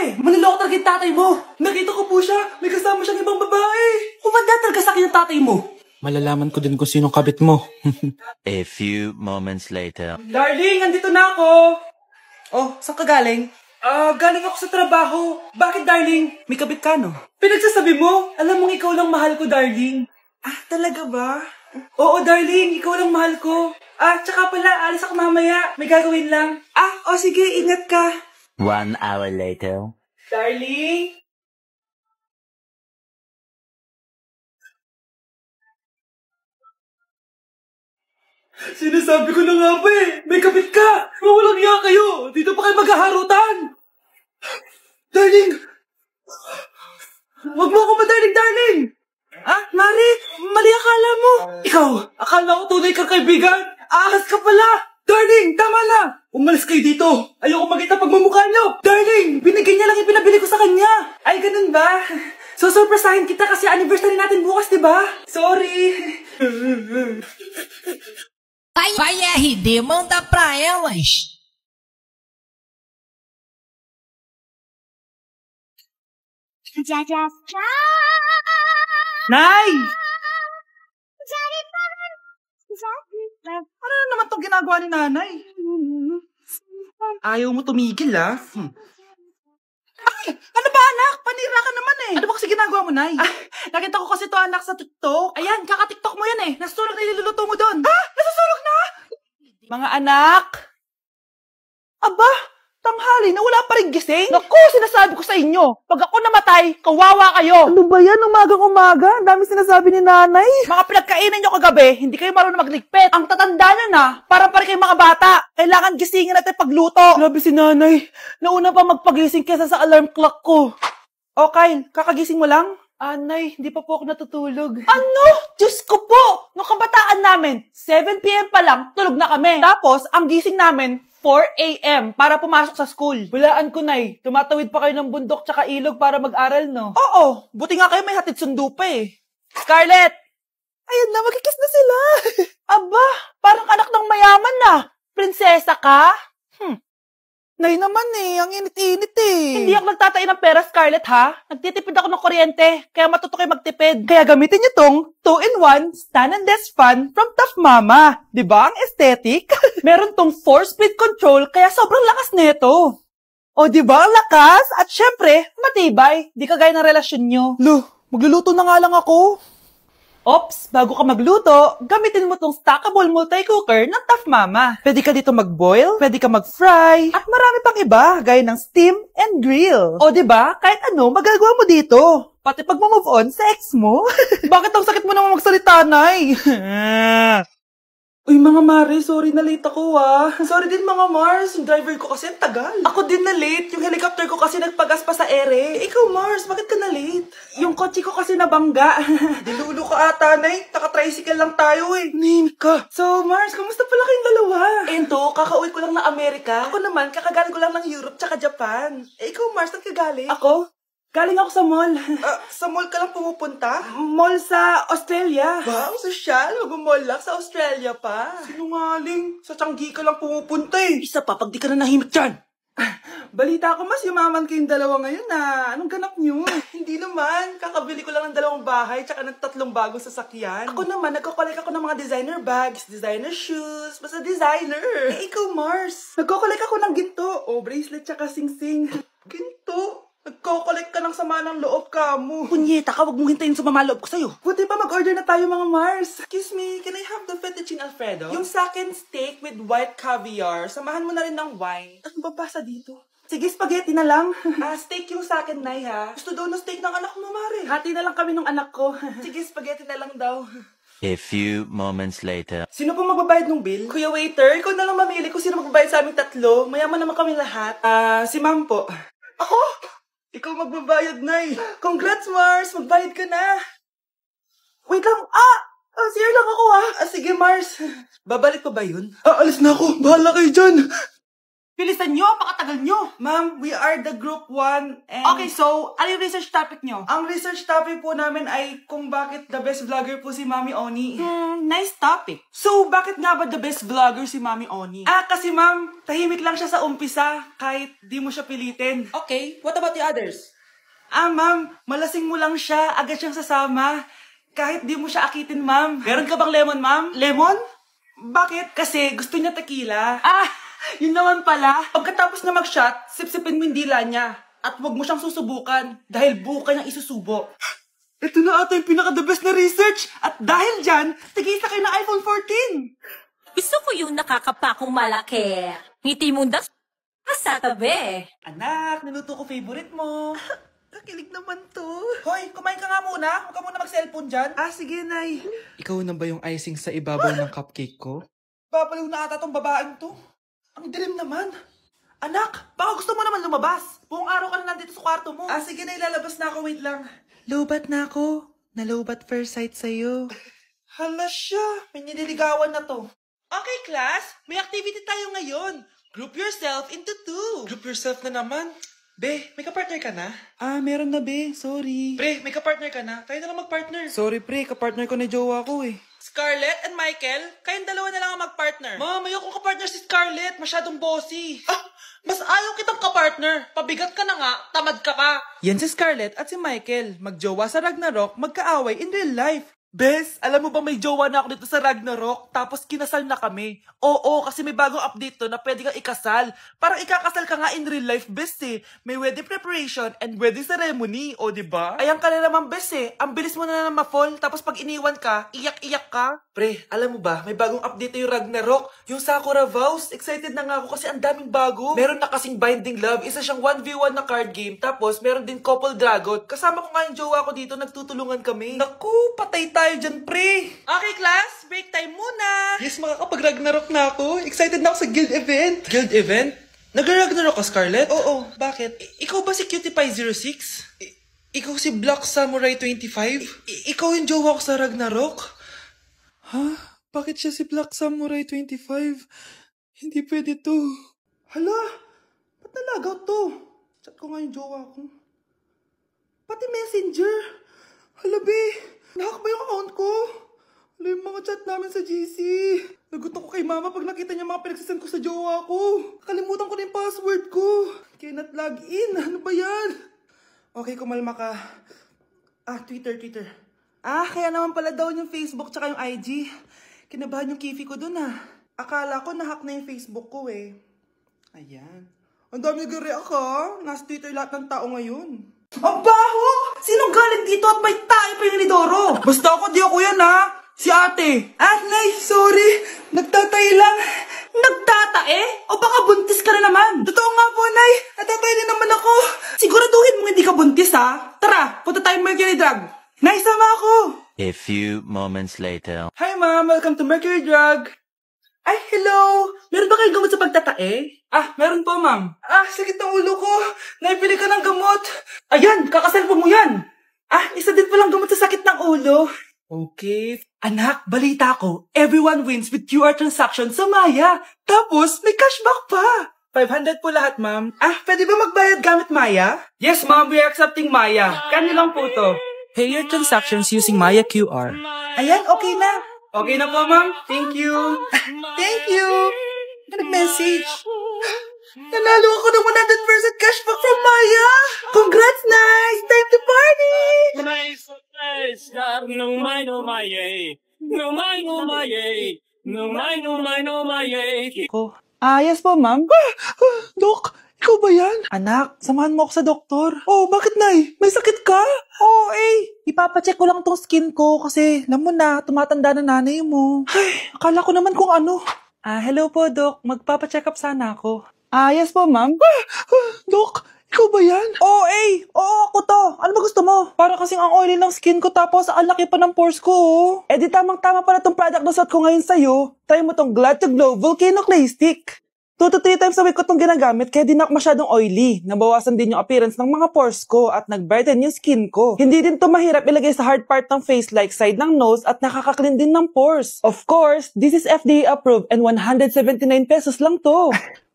eh. Maniloko talaga yung tatay mo. Nakita ko po siya. May kasama siyang ibang babae. Kumanda talaga sa akin yung tatay mo. Malalaman ko din kung sinong kabit mo. A few moments later. Darling, andito na ako. Oh, saan ka galing? Galing ako sa trabaho. Bakit, darling? May kabit ka, no? Pinagsasabi mo, alam mong ikaw lang mahal ko, darling. Ah, talaga ba? Oo, darling, ikaw lang mahal ko. Tsaka pala, alis ako mamaya. May gagawin lang. Sige, ingat ka. 1 hour later. Darling? Sinasabi ko na nga ba eh, may kabit ka! Mawalang iya kayo! Dito pa kayo maghaharutan! Darling! Huwag mo ako darling! Mari, mali akala mo! Ikaw, akala ko tunay kang kaibigan! Ahas ka pala! Darling, tama na! Umalis kayo dito! Ayoko makita pagmamukha niyo! Darling, binigyan niya lang yung pinabili ko sa kanya! Ay, ganun ba? So, surpresahin kita kasi anniversary natin bukas, diba? Sorry! Vai RD, manda pra elas. Nay! Ano naman itong ginagawa ni nanay? Ayaw mo tumigil, Ay! Ano ba, anak? Panira ka naman eh. Ano ba kasi ginagawa mo, Nay? Nakita ko kasi to anak sa TikTok. Ayan, kaka-TikTok mo yan eh. Nasusunog na niluluto mo doon. Nasusunog na? Mga anak! Aba, tanghali na wala pa rin gising? Naku, sinasabi ko sa inyo, pag ako namatay, kawawa kayo. Ano ba yan, umagang-umaga? Ang dami sinasabi ni nanay. Mga pinagkainan nyo kagabi, hindi kayo marunong magligpit. Ang tatanda nyo na, parang pa rin kayong mga bata. Kailangan gisingin natin pagluto. Grabe si nanay, nauna pa magpagising kesa sa alarm clock ko. Okay, kakagising mo lang? Nay, hindi pa po ako natutulog. Ano? Diyos ko po! Nung kabataan namin, 7 p.m. pa lang, tulog na kami. Tapos, ang gising namin, 4 a.m. para pumasok sa school. Walaan ko, Nay. Tumatawid pa kayo ng bundok tsaka ilog para mag-aral, no? Oo. Buti nga kayo may hatid sundo pa eh. Scarlett! Ayan na, magkikiss na sila. Aba, parang anak ng mayaman na. Prinsesa ka? Nay naman eh, ang init-init eh. Hindi ako nagtatain ng pera, Scarlett, ha? Nagtitipid ako ng kuryente, kaya matuto kayo magtipid. Kaya gamitin niyo tong 2-in-1 Stand and Desk Fan from Tough Mama. Diba ang aesthetic? Meron tong 4-speed control, kaya sobrang lakas nito. O diba ang lakas? At syempre, matibay. Di kagaya ng relasyon nyo. Magluluto na nga lang ako. Ops, bago ka magluto, gamitin mo tong stackable multi-cooker ng Tough Mama. Pwede ka dito mag-boil, pwede ka mag-fry, at marami pang iba, gaya ng steam and grill. O diba, kahit ano, magagawa mo dito. Pati pag move on sa ex mo. Bakit ang sakit mo naman magsalita, Nay? Uy, mga Mare, sorry na late ako Sorry din mga Mars, yung driver ko kasi ang tagal. Ako din na late, yung helicopter ko kasi nagpagas pa sa ere. Ikaw Mars, bakit ka na late? Yung kotse ko kasi nabangga. Dilulo ka ata, Nay. Naka-tricycle lang tayo eh. Name ka. So Mars, kamusta pala kayong dalawa? Ento, kakauwi ko lang ng Amerika. Ako naman, kakagaling ko lang ng Europe tsaka Japan. Ikaw Mars, saan ka galing? Ako? Galing ako sa mall. Sa mall ka lang pumupunta? Mall sa Australia. Wow, sosyal. Mag-mall lang sa Australia pa. Sinungaling. Sa Changi ka lang pumupunta eh. Isa pa, pag di ka na nahimik dyan. Balita ko mas yumaman kayong dalawa ngayon Anong ganap nyo? Hindi naman. Kakabili ko lang ng 2 bahay tsaka ng 3 bagong sasakyan. Ako naman, nagko-collect ako ng mga designer bags, designer shoes, basta designer. Ikaw, Mars. Nagko-collect ako ng ginto. Bracelet tsaka sing-sing. Ginto? Nagko-collect ka ng sama ng loob ka mo. Punyeta ka, wag mong hintayin sumama loob ko sa'yo. Buti pa mag-order na tayo mga Mars. Excuse me, can I have the fettuccine Alfredo? Yung sa akin steak with white caviar. Samahan mo na rin ng wine. Ano ba basa dito? Sige, spaghetti na lang. Steak yung sa akin, Nay, ha? Gusto daw ng steak ng anak mo, Mare. Hati na lang kami ng anak ko. Sige, spaghetti na lang daw. A few moments later. Sino po magbabayad ng bill? Kuya waiter, ikaw na lang mamili kung sino magbabayad sa aming 3. Mayaman naman kami lahat. Si Ma'am po. Ako? Ikaw magbabayad, Nay. Congrats, Mars. Magbayad ka na. Wait lang. Sir lang ako, Sige, Mars. Babalik pa ba yun? Alis na ako. Bahala kayo dyan. Bilisan nyo, pakatagal nyo. Ma'am, we are the group 1 and... Okay, so, ano yung research topic nyo? Ang research topic po namin ay kung bakit the best vlogger po si Mami Oni. Nice topic. So, bakit nga ba the best vlogger si Mami Oni? Kasi ma'am, tahimik lang siya sa umpisa kahit di mo siya pilitin. Okay, what about the others? Ma'am, malasing mo lang siya, agad siyang sasama. Kahit di mo siya akitin, ma'am. Meron ka bang lemon, ma'am? Lemon? Bakit? Kasi gusto niya tequila. Yun naman pala. Pagkatapos na mag-shot, sipsipin mo yung dila niya. At huwag mo siyang susubukan dahil buo ka niyang isusubo. Ito na ata yung pinaka-the best na research. At dahil dyan, tigisa kayo ng iPhone 14. Gusto ko yung nakakapakong malaki. Ngiti mo sa tabi. Anak, niluto ko favorite mo. Kakilig naman to. Hoy, kumain ka nga muna. Huwag ka muna mag-cellphone dyan. Sige, Nay. Ikaw na ba yung icing sa ibabaw ng cupcake ko? Babaliw na ata tong babaeng to. Ang dilim naman. Anak, baka gusto mo naman lumabas. Buong araw ka na nandito sa kwarto mo. Sige na, ilalabas na ako. Wait lang. Lobat na ako. Nalobat first sight sa'yo. Hala siya. May nililigawan na to. Okay, class. May activity tayo ngayon. Group yourself into 2. Group yourself na naman? Be, may kapartner ka na? Meron na, Be. Sorry. Pre, may kapartner ka na? Tayo na lang magpartner. Sorry, pre. Kapartner ko na jowa ko eh. Scarlett and Michael, kayong dalawa na lang ang magpartner. Ma'am, ayoko kapartner si Scarlett. Masyadong bossy. Mas ayaw kitang kapartner. Pabigat ka na nga, tamad ka pa. Yan si Scarlett at si Michael. Magjowa sa Ragnarok, magkaaway in real life. Bes, alam mo ba may jowa na ako dito sa Ragnarok, tapos kinasal na kami. Oo, kasi may bagong update to na pwede kang ikasal. Parang ikakasal ka nga in real life, bes eh. May wedding preparation and wedding ceremony, o diba? Ayan ka na naman, bes eh. Ang bilis mo na ma-fall, tapos pag iniwan ka, iyak-iyak ka. Pre, alam mo ba, may bagong update yung Ragnarok, yung Sakura Vows. Excited na nga ako kasi ang daming bago. Meron na kasing Binding Love, isa siyang 1v1 na card game, tapos meron din Couple Dragon. Kasama ko nga yung jowa ko dito, nagtutulungan kami. Naku, patay tayo dyan, pre. Okay, class, break time muna. Yes, makakapag-Ragnarok na ako. Excited na ako sa guild event. Guild event? Nag-Ragnarok ka, Scarlett? Oo, bakit? Ikaw ba si Cutie Pie 06? Ikaw si Black Samurai 25? Ikaw yung jowa ko sa Ragnarok? Bakit siya si Black Samurai 25? Hindi pwede to. Hala, ba't nalagaw to? Chat ko nga yung jowa ko. Pati messenger. Hala, be. Nahack ba yung account ko? Hala, yung mga chat namin sa GC. Nagutom ko kay mama pag nakita niya mga pinagsasend ko sa jowa ko. Nakalimutan ko na yung password ko. Cannot log in. Ano ba yan? Okay, kumalma ka. Twitter. Kaya naman pala daw yung Facebook tsaka yung IG. Kinabahan yung kifi ko dun Akala ko nahack na yung Facebook ko eh. Ayan. Ang dami nag-react Nasa Twitter lahat ng tao ngayon. Ang baho! Sinong galing dito at may tayo pa yung Lidoro? Basta ako, di ako yan Si ate. Nay, sorry. Nagtatay lang. Nagtatae? O baka buntis ka na naman? Totoo nga po, Nay. Natatay din naman ako. Siguraduhin mo hindi ka buntis Tara, punta tayo Mercury Drug. Nay, sama ako. A few moments later. Hi, Ma'am. Welcome to Mercury Drug. Ay, hello. Meron ba kayong gamot sa pagtatae? Meron po, Ma'am. Sakit ng ulo ko. Naipili ka ng gamot. Ayan, kakaselfon mo yan. Isa din palang gamot sa sakit ng ulo. Okay. Anak, balita ko, everyone wins with QR transaction sa Maya. Tapos, may cashback pa. 500 po lahat, Ma'am. Pwede ba magbayad gamit Maya? Yes, Ma'am. We are accepting Maya. Kanilang po to. Pay your transactions using Maya QR. Ayan, okay na. Okay na po, Ma'am. Thank you. Thank you. Nag-message. Nanalo ako ng 100% cashback from Maya. Congrats, nice. Time to party. Yes po, Ma'am. Dok, ikaw ba yan? Anak, samahan mo ako sa doktor. Bakit, Nay? May sakit ka? Ipapacheck ko lang tong skin ko kasi, alam mo na, tumatanda na nanay mo. Akala ko naman kung ano. Hello po, Dok. Magpapacheck up sana ako. Yes po, Ma'am. Dok, ikaw ba yan? Oo, ako to. Ano ba gusto mo? Para kasing ang oily ng skin ko tapos ang laki pa ng pores ko. Di tamang-tama pala tong product na suot ko ngayon sa'yo. Try mo tong Glad to Glow Volcano Clay Stick. 2 to 3 times a week ko itong ginagamit kaya di na ako masyadong oily. Nabawasan din yung appearance ng mga pores ko at nag-brighten yung skin ko. Hindi din to mahirap ilagay sa hard part ng face like side ng nose at nakaka-clean din ng pores. Of course, this is FDA approved and 179 pesos lang to.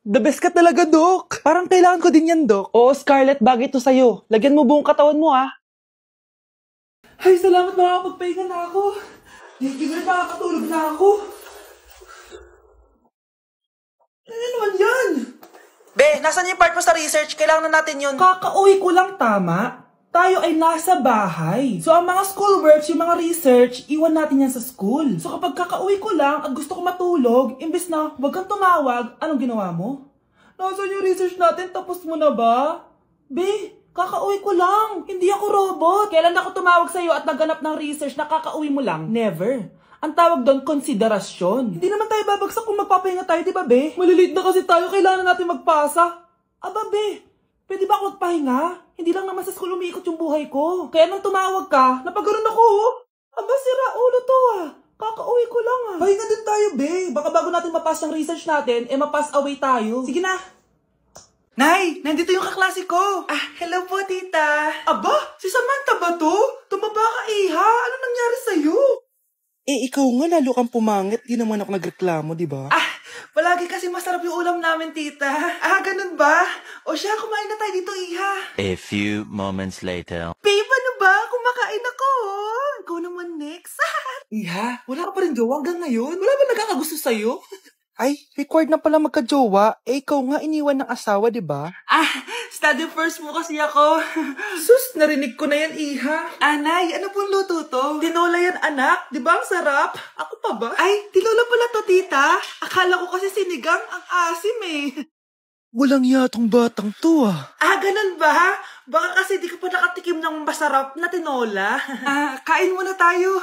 The best ka talaga, Dok. Parang kailangan ko din yan, Dok. Oo, Scarlett, bagay to sa'yo. Lagyan mo buong katawan mo, ah. Ay, salamat, makakapagpahinga na ako. Hindi na makakatulog na ako. Ano naman yan? Be, nasan yung part mo sa research? Kailangan na natin yun. Kakauwi ko lang, tama? Tayo ay nasa bahay. So, ang mga schoolworks, yung mga research, iwan natin yan sa school. So, kapag kakauwi ko lang at gusto ko matulog, imbes na wag kang tumawag, anong ginawa mo? Nasaan yung research natin? Tapos mo na ba? Be, kakauwi ko lang. Hindi ako robot. Kailan ako tumawag sa'yo at nagganap ng research na kakauwi mo lang? Never. Ang tawag doon, konsiderasyon. Hindi naman tayo babagsak kung magpapahinga tayo, di ba, be? Malilate na kasi tayo, kailangan natin magpasa. Aba, be, pwede ba ako magpahinga? Hindi lang naman sa school umiikot yung buhay ko. Kaya nang tumawag ka, napagano'n ako, oh. Aba, sira ulo to, ah. Kakauwi ko lang, ah. Pahinga din tayo, be. Baka bago natin mapass yung research natin, mapass away tayo. Sige na. Nay, nandito yung kaklase ko. Ah, hello po, tita. Aba, si Samantha ba to? Tumaba ka, iha. Ano nangyari sa'yo? Ikaw nga, lalo kang pumangit. Di naman ako nagreklamo, di ba? Ah, palagi kasi masarap yung ulam namin, tita. Ah, ganun ba? O siya, kumain na tayo dito, iha. A few moments later. Babe, ano ba? Kumakain ako. Ikaw naman next. Iha, wala ka pa rin jowa hanggang ngayon? Wala ba nagkakagusto sa'yo? Ay, required na pala magka-jowa. Ikaw nga iniwan ng asawa, di ba? Ah, study first mo kasi ako. Sus, narinig ko na yan, iha. Anay, ano pong luto to? Tinola yan, anak. Di ba ang sarap? Ako pa ba? Ay, tinola pala to, tita. Akala ko kasi sinigang ang asim eh. Walang yatong batang to, ah. Ah, ganun ba? Baka kasi di ka pa nakatikim ng masarap na tinola. Ah, kain muna tayo.